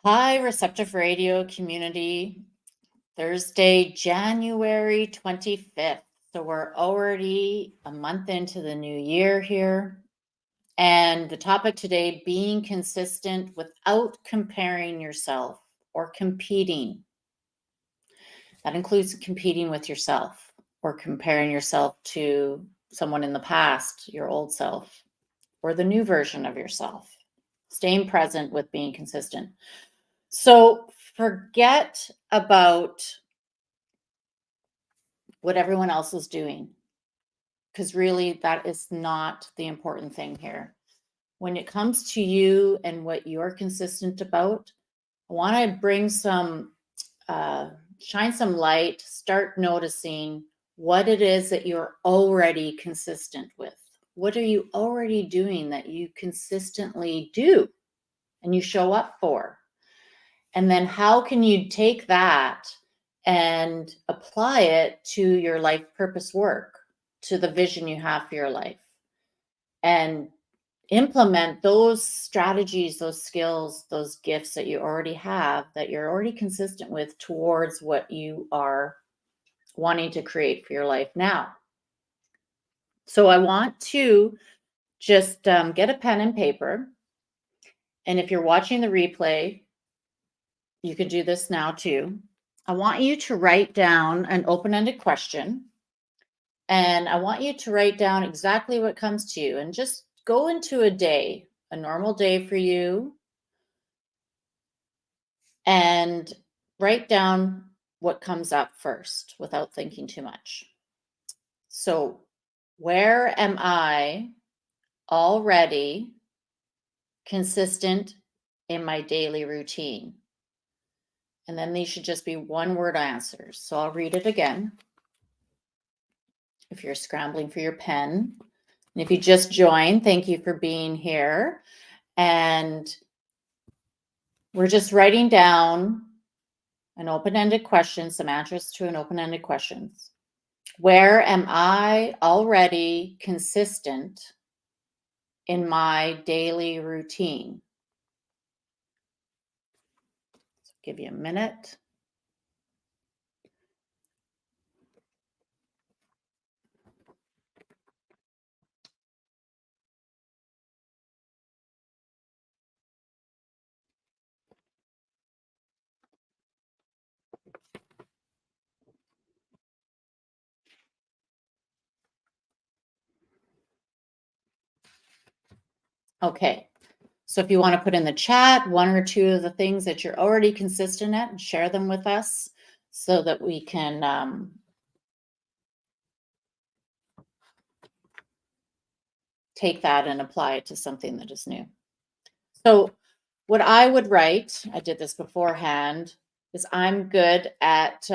Hi, Receptive Radio community. Thursday, January 25th. So we're already a month into the new year here. And the topic today, being consistent without comparing yourself or competing. That includes competing with yourself or comparing yourself to someone in the past, your old self, or the new version of yourself. Staying present with being consistent. So forget about what everyone else is doing, because really that is not the important thing here. When it comes to you and what you're consistent about, I want to bring shine some light, start noticing what it is that you're already consistent with. What are you already doing that you consistently do and you show up for? And then how can you take that and apply it to your life purpose work, to the vision you have for your life, and implement those strategies, those skills, those gifts that you already have, that you're already consistent with towards what you are wanting to create for your life now. So I want to just get a pen and paper. And if you're watching the replay, you can do this now too. I want you to write down an open-ended question. And I want you to write down exactly what comes to you and just go into a day, a normal day for you, and write down what comes up first without thinking too much. So, where am I already consistent in my daily routine? And then these should just be one-word answers. So I'll read it again. If you're scrambling for your pen, and if you just joined, thank you for being here. And we're just writing down an open-ended question, some answers to an open-ended questions. Where am I already consistent in my daily routine? So give you a minute. Okay. So if you want to put in the chat one or two of the things that you're already consistent at and share them with us so that we can take that and apply it to something that is new. So what I would write, I did this beforehand, is I'm good at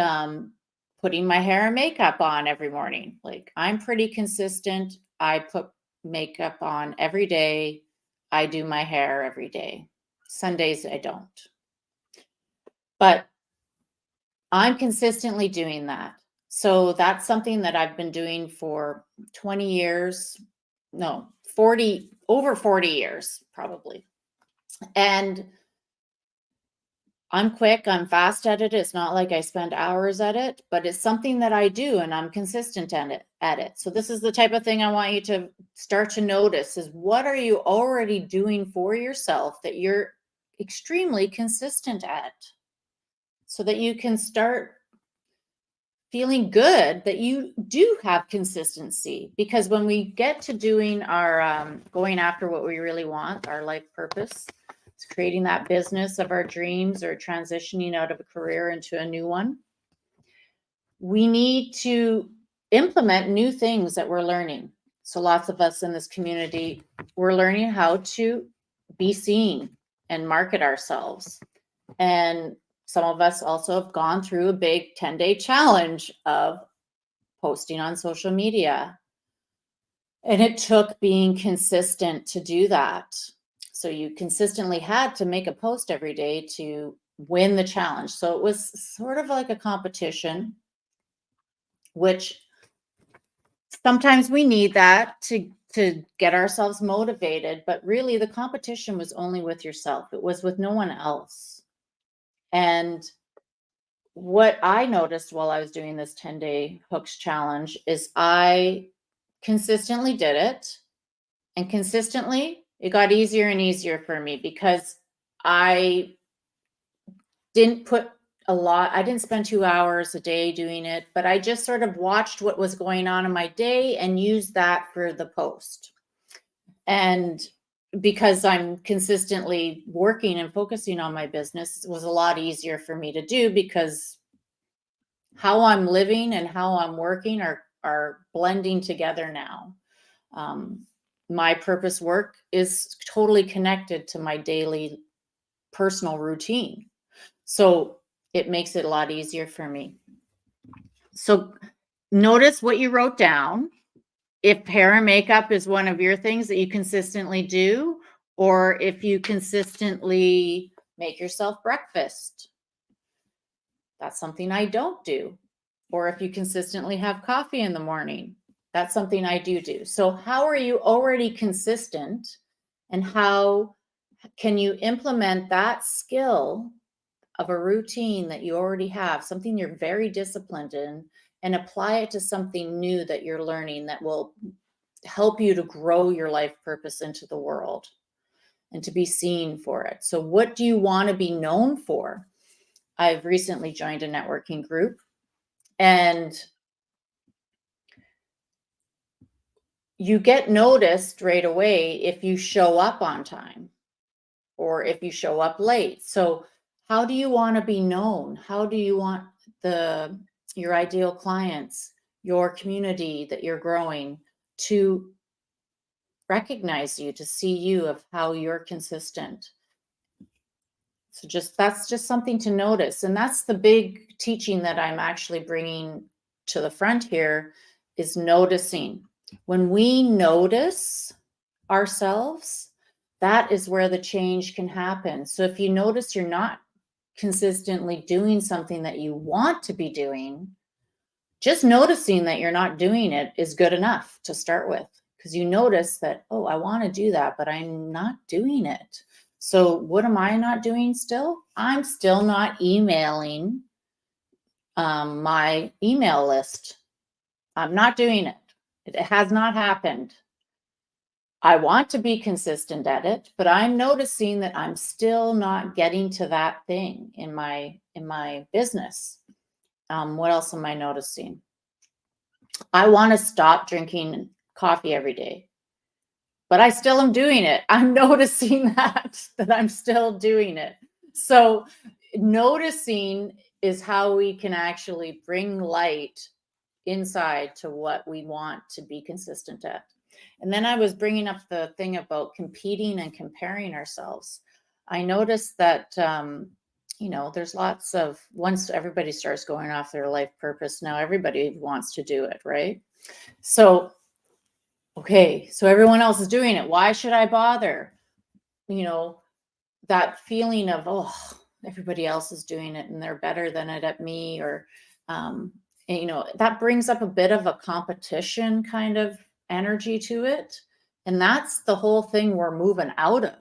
putting my hair and makeup on every morning. Like I'm pretty consistent. I put makeup on every day. I do my hair every day. Sundays, I don't. But I'm consistently doing that. So that's something that I've been doing for 20 years. No, 40, over 40 years, probably. And I'm quick, I'm fast at it. It's not like I spend hours at it, but it's something that I do and I'm consistent at it. So this is the type of thing I want you to start to notice is what are you already doing for yourself that you're extremely consistent at so that you can start feeling good that you do have consistency. Because when we get to doing our going after what we really want, our life purpose, it's creating that business of our dreams or transitioning out of a career into a new one, we need to implement new things that we're learning. So lots of us in this community, we're learning how to be seen and market ourselves. And some of us also have gone through a big 10-day challenge of posting on social media. And it took being consistent to do that. So you consistently had to make a post every day to win the challenge. So it was sort of like a competition, which sometimes we need that to get ourselves motivated. But really, the competition was only with yourself. It was with no one else. And what I noticed while I was doing this 10-day hooks challenge is I consistently did it, and consistently it got easier and easier for me because I didn't put I didn't spend 2 hours a day doing it, but I just sort of watched what was going on in my day and used that for the post. And because I'm consistently working and focusing on my business, it was a lot easier for me to do because how I'm living and how I'm working are blending together now. My purpose work is totally connected to my daily personal routine. So it makes it a lot easier for me. So notice what you wrote down. If hair and makeup is one of your things that you consistently do, or if you consistently make yourself breakfast. That's something I don't do. Or if you consistently have coffee in the morning, that's something I do. So how are you already consistent, and how can you implement that skill of a routine that you already have, something you're very disciplined in, and apply it to something new that you're learning that will help you to grow your life purpose into the world and to be seen for it. So what do you want to be known for? I've recently joined a networking group, and you get noticed right away if you show up on time or if you show up late. So how do you want to be known? How do you want your ideal clients, your community that you're growing, to recognize you, to see you of how you're consistent? So that's just something to notice. And that's the big teaching that I'm actually bringing to the front here, is noticing. When we notice ourselves, that is where the change can happen. So if you notice you're not consistently doing something that you want to be doing, just noticing that you're not doing it is good enough to start with, because you notice that, oh, I want to do that, but I'm not doing it. So what am I not doing still? I'm still not emailing my email list. I'm not doing it. It has not happened. I want to be consistent at it, but I'm noticing that I'm still not getting to that thing in my business. What else am I noticing? I want to stop drinking coffee every day, but I still am doing it. I'm noticing that I'm still doing it. So noticing is how we can actually bring light inside to what we want to be consistent at. And then I was bringing up the thing about competing and comparing ourselves. I noticed that, there's lots of, once everybody starts going off their life purpose, now everybody wants to do it, right? So, okay, so everyone else is doing it. Why should I bother? That feeling of, oh, everybody else is doing it and they're better than it at me, or, that brings up a bit of a competition kind of energy to it. And that's the whole thing we're moving out of.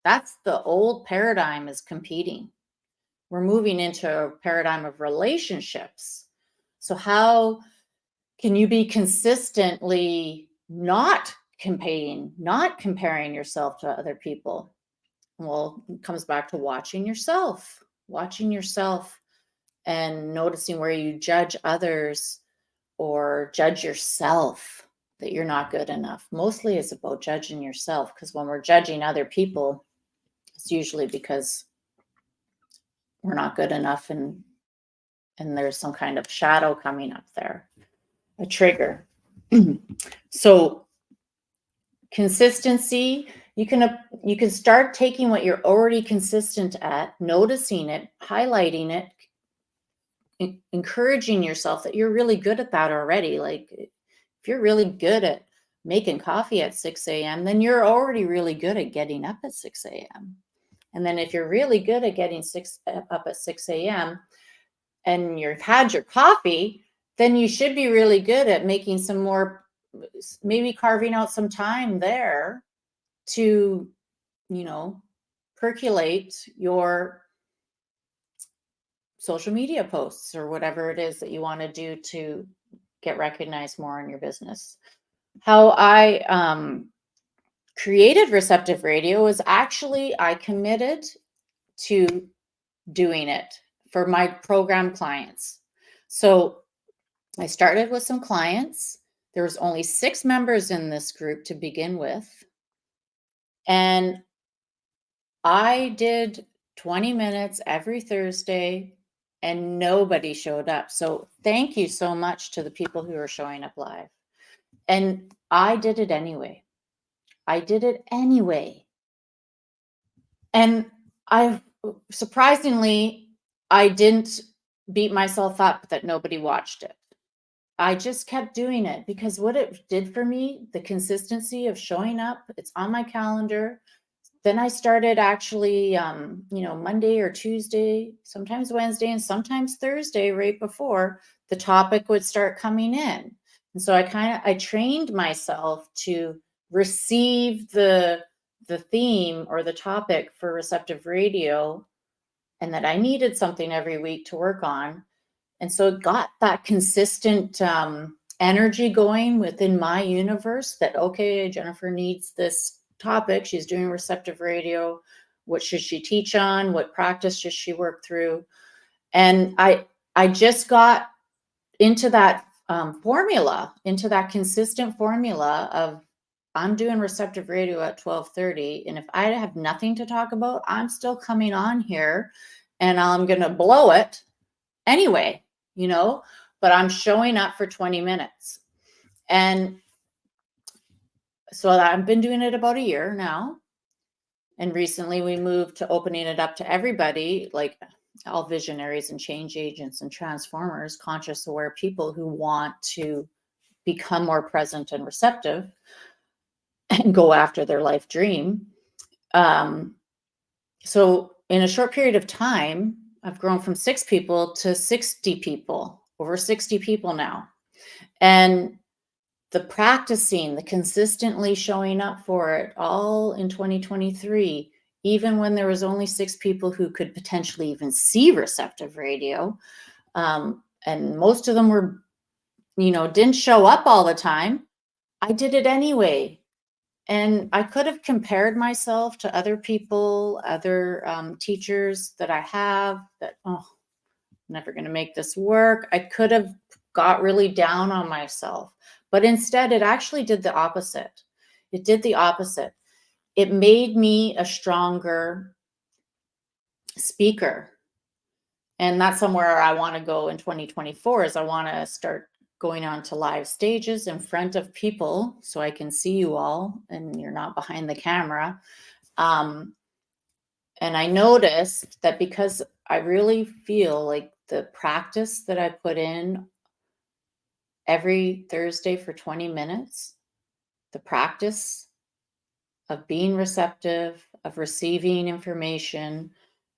That's the old paradigm, is competing. We're moving into a paradigm of relationships. So how can you be consistently not competing, not comparing yourself to other people? Well, it comes back to watching yourself and noticing where you judge others or judge yourself, that you're not good enough. Mostly it's about judging yourself, because when we're judging other people, it's usually because we're not good enough, and there's some kind of shadow coming up there, a trigger. So consistency, you can start taking what you're already consistent at, noticing it, highlighting it, encouraging yourself that you're really good at that already. Like, if you're really good at making coffee at 6 a.m., then you're already really good at getting up at 6 a.m. And then if you're really good at getting up at 6 a.m. and you've had your coffee, then you should be really good at making some more, maybe carving out some time there to, percolate your social media posts or whatever it is that you want to do to get recognized more in your business. How I created Receptive Radio was actually I committed to doing it for my program clients. So I started with some clients. There was only 6 members in this group to begin with. And I did 20 minutes every Thursday and nobody showed up. So thank you so much to the people who are showing up live. And I did it anyway. I did it anyway. And surprisingly, I didn't beat myself up that nobody watched it. I just kept doing it because what it did for me, the consistency of showing up, it's on my calendar. Then I started actually, Monday or Tuesday, sometimes Wednesday, and sometimes Thursday, right before the topic would start coming in. And so I trained myself to receive the theme or the topic for Receptive Radio, and that I needed something every week to work on. And so it got that consistent energy going within my universe that, okay, Jennifer needs this topic. She's doing Receptive Radio. What should she teach on? What practice should she work through? And I just got into that formula, into that consistent formula of I'm doing Receptive Radio at 12:30. And if I have nothing to talk about, I'm still coming on here and I'm going to blow it anyway, but I'm showing up for 20 minutes. And so I've been doing it about a year now. And recently we moved to opening it up to everybody, like all visionaries and change agents and transformers, conscious, aware people who want to become more present and receptive and go after their life dream. So in a short period of time, I've grown from 6 people to 60 people, over 60 people now. And the practicing, the consistently showing up for it all in 2023, even when there was only 6 people who could potentially even see Receptive Radio. And most of them were, didn't show up all the time. I did it anyway. And I could have compared myself to other people, other teachers that I have that, never going to make this work. I could have got really down on myself, but instead it actually did the opposite. It did the opposite. It made me a stronger speaker. And that's somewhere I want to go in 2024 is I want to start going on to live stages in front of people so I can see you all and you're not behind the camera. And I noticed that because I really feel like the practice that I put in every Thursday for 20 minutes, the practice of being receptive, of receiving information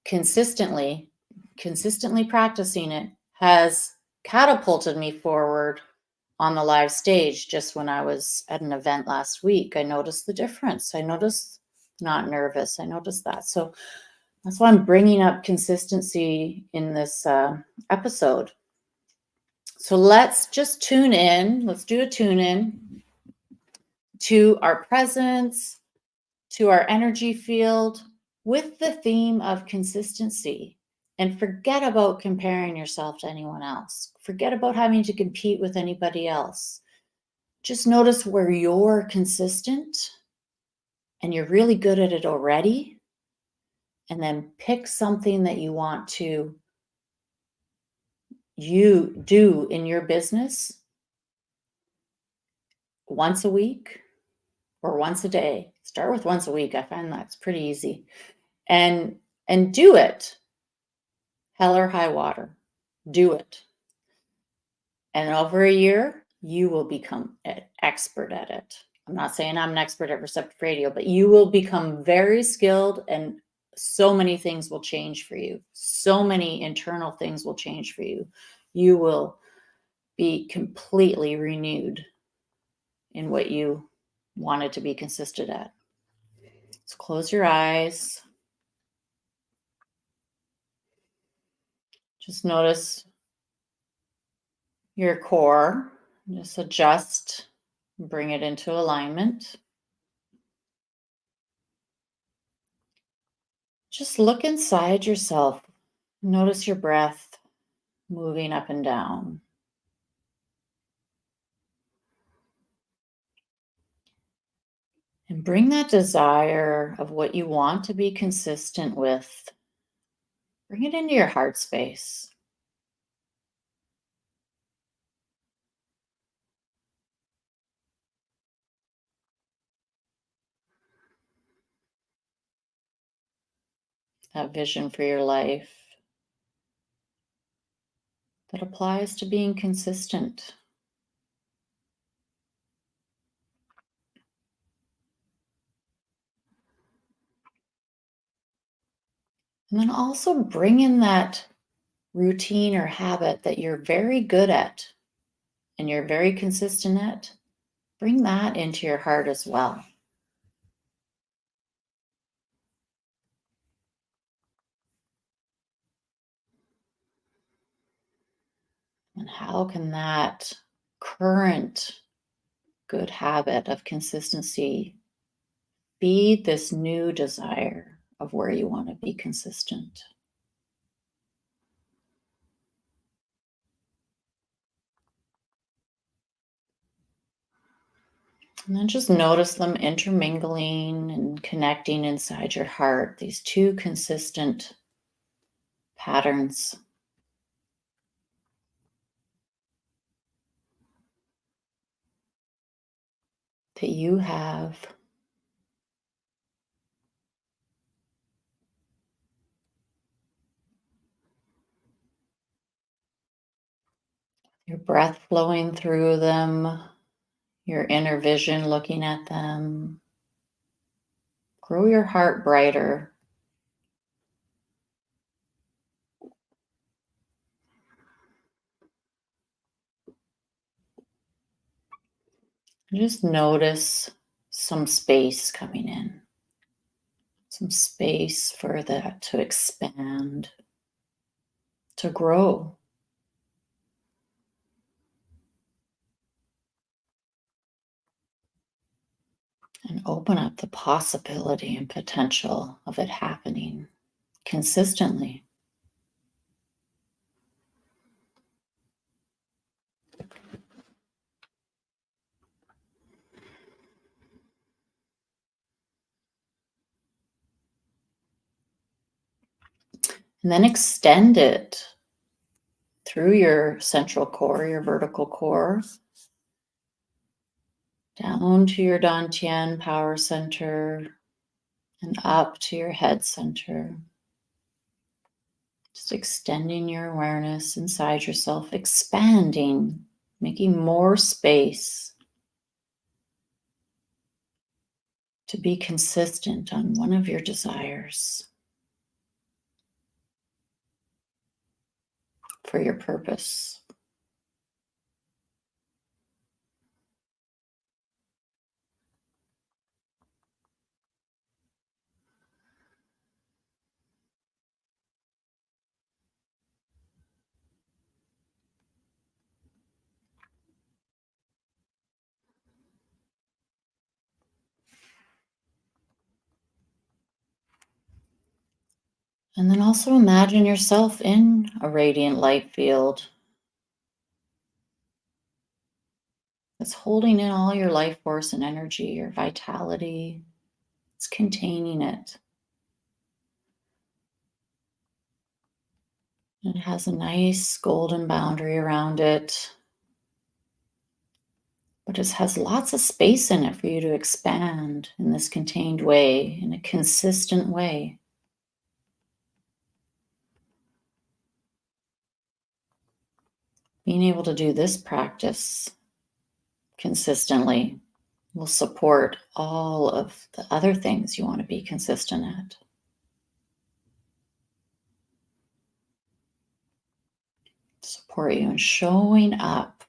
consistently practicing it has catapulted me forward on the live stage. Just when I was at an event last week, I noticed the difference. I noticed not nervous. I noticed that. So that's why I'm bringing up consistency in this episode. So let's just tune in. Let's do a tune in to our presence, to our energy field with the theme of consistency. And forget about comparing yourself to anyone else. Forget about having to compete with anybody else. Just notice where you're consistent and you're really good at it already. And then pick something that you want to do in your business once a week or once a day. Start with once a week. I find that's pretty easy. And do it. Hell or high water. Do it. And over a year, you will become an expert at it. I'm not saying I'm an expert at Receptive Radio, but you will become very skilled and so many things will change for you. So many internal things will change for you. You will be completely renewed in what you wanted to be consistent at. So close your eyes. Just notice your core. Just adjust, bring it into alignment. Just look inside yourself. Notice your breath moving up and down. And bring that desire of what you want to be consistent with, bring it into your heart space. That vision for your life that applies to being consistent. And then also bring in that routine or habit that you're very good at and you're very consistent at. Bring that into your heart as well. And how can that current good habit of consistency feed this new desire of where you want to be consistent? And then just notice them intermingling and connecting inside your heart, these two consistent patterns. That you have. Your breath flowing through them, your inner vision looking at them. Grow your heart brighter. Just notice some space coming in, some space for that to expand, to grow. And open up the possibility and potential of it happening consistently. And then extend it through your central core, your vertical core, down to your Dantian power center, and up to your head center. Just extending your awareness inside yourself, expanding, making more space to be consistent on one of your desires for your purpose. And then also imagine yourself in a radiant light field that's holding in all your life force and energy, your vitality. It's containing it. It has a nice golden boundary around it, but it has lots of space in it for you to expand in this contained way, in a consistent way. Being able to do this practice consistently will support all of the other things you want to be consistent at. Support you in showing up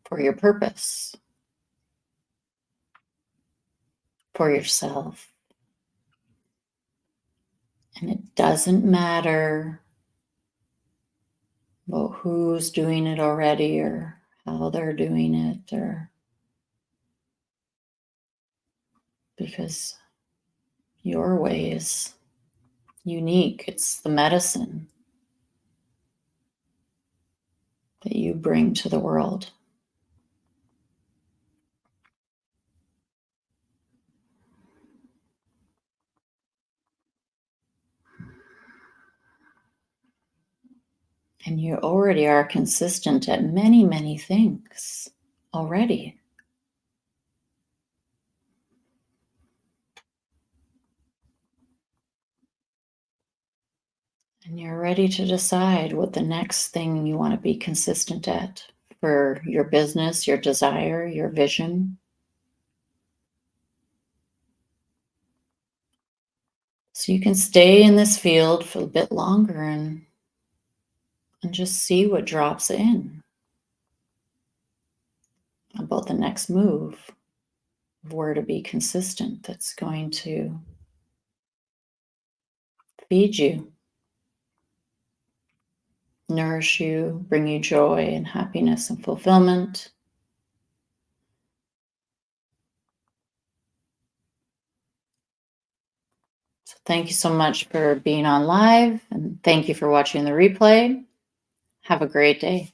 for your purpose, for yourself. And it doesn't matter about who's doing it already or how they're doing it, or because your way is unique. It's the medicine that you bring to the world. And you already are consistent at many, many things already. And you're ready to decide what the next thing you want to be consistent at for your business, your desire, your vision. So you can stay in this field for a bit longer and just see what drops in about the next move of where to be consistent that's going to feed you, nourish you, bring you joy and happiness and fulfillment. So thank you so much for being on live, and thank you for watching the replay. Have a great day.